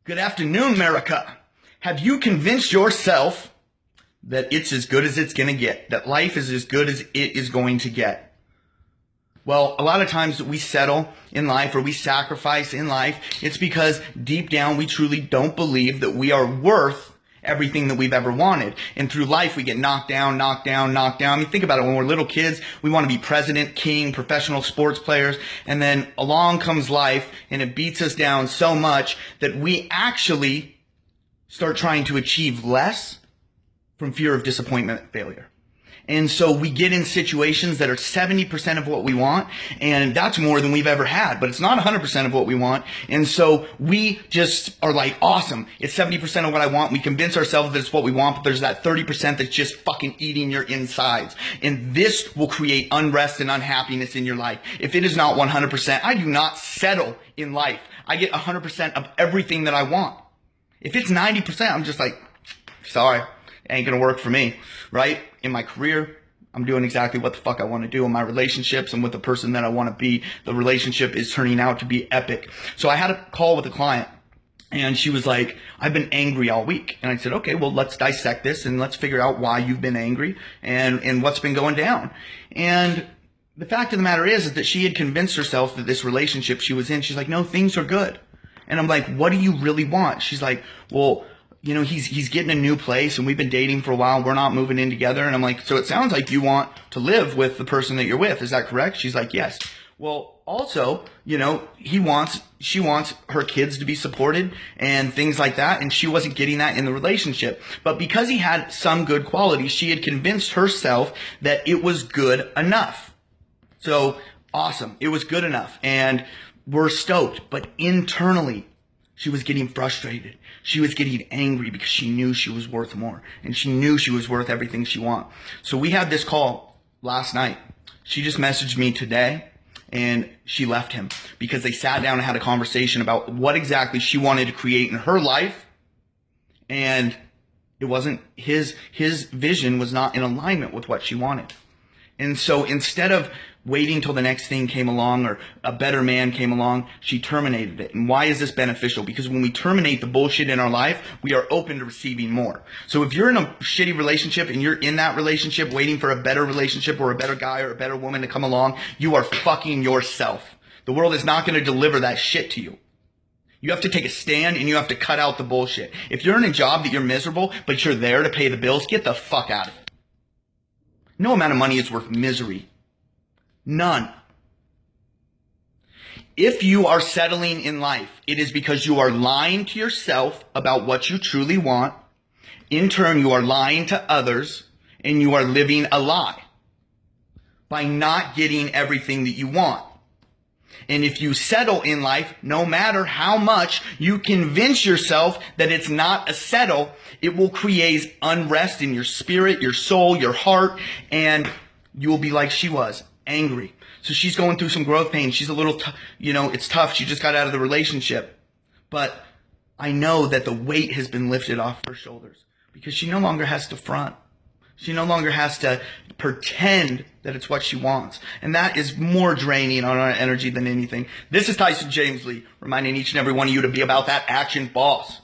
Good afternoon, America. Have you convinced yourself that it's as good as it's going to get, that life is as good as it is going to get? Well, a lot of times we settle in life or we sacrifice in life. It's because deep down we truly don't believe that we are worth everything that we've ever wanted. And through life we get knocked down, knocked down, knocked down. I mean, think about it. When we're little kids, we want to be president, king, professional sports players. And then along comes life and it beats us down so much that we actually start trying to achieve less from fear of disappointment and failure. And so we get in situations that are 70% of what we want, and that's more than we've ever had, but it's not 100% of what we want. And so we just are like, awesome, it's 70% of what I want. We convince ourselves that it's what we want, but there's that 30% that's just fucking eating your insides. And this will create unrest and unhappiness in your life. If it is not 100%, I do not settle in life. I get 100% of everything that I want. If it's 90%, I'm just like, sorry, ain't gonna work for me, right? In my career, I'm doing exactly what the fuck I want to do. In my relationships and with the person that I want to be, the relationship is turning out to be epic. So I had a call with a client and she was like, I've been angry all week. And I said, okay, well, let's dissect this and let's figure out why you've been angry and what's been going down. And the fact of the matter is that she had convinced herself that this relationship she was in, she's like, no, things are good. And I'm like, what do you really want? She's like, well, you know, he's getting a new place and we've been dating for a while. We're not moving in together. And I'm like, so it sounds like you want to live with the person that you're with. Is that correct? She's like, yes. Well, also, you know, she wants her kids to be supported and things like that. And she wasn't getting that in the relationship. But because he had some good qualities, she had convinced herself that it was good enough. So awesome. It was good enough. And we're stoked. But internally, she was getting frustrated. She was getting angry because she knew she was worth more. And she knew she was worth everything she wanted. So we had this call last night. She just messaged me today and she left him because they sat down and had a conversation about what exactly she wanted to create in her life. And it wasn't, his vision was not in alignment with what she wanted. And so instead of waiting till the next thing came along or a better man came along, she terminated it. And why is this beneficial? Because when we terminate the bullshit in our life, we are open to receiving more. So if you're in a shitty relationship and you're in that relationship waiting for a better relationship or a better guy or a better woman to come along, you are fucking yourself. The world is not going to deliver that shit to you. You have to take a stand and you have to cut out the bullshit. If you're in a job that you're miserable, but you're there to pay the bills, get the fuck out of it. No amount of money is worth misery. None. If you are settling in life, it is because you are lying to yourself about what you truly want. In turn, you are lying to others and you are living a lie by not getting everything that you want. And if you settle in life, no matter how much you convince yourself that it's not a settle, it will create unrest in your spirit, your soul, your heart, and you will be like she was, angry. So she's going through some growth pain. She's a little, it's tough. She just got out of the relationship. But I know that the weight has been lifted off her shoulders because she no longer has to front. She no longer has to pretend that it's what she wants. And that is more draining on our energy than anything. This is Tyson James Lee, reminding each and every one of you to be about that action, boss.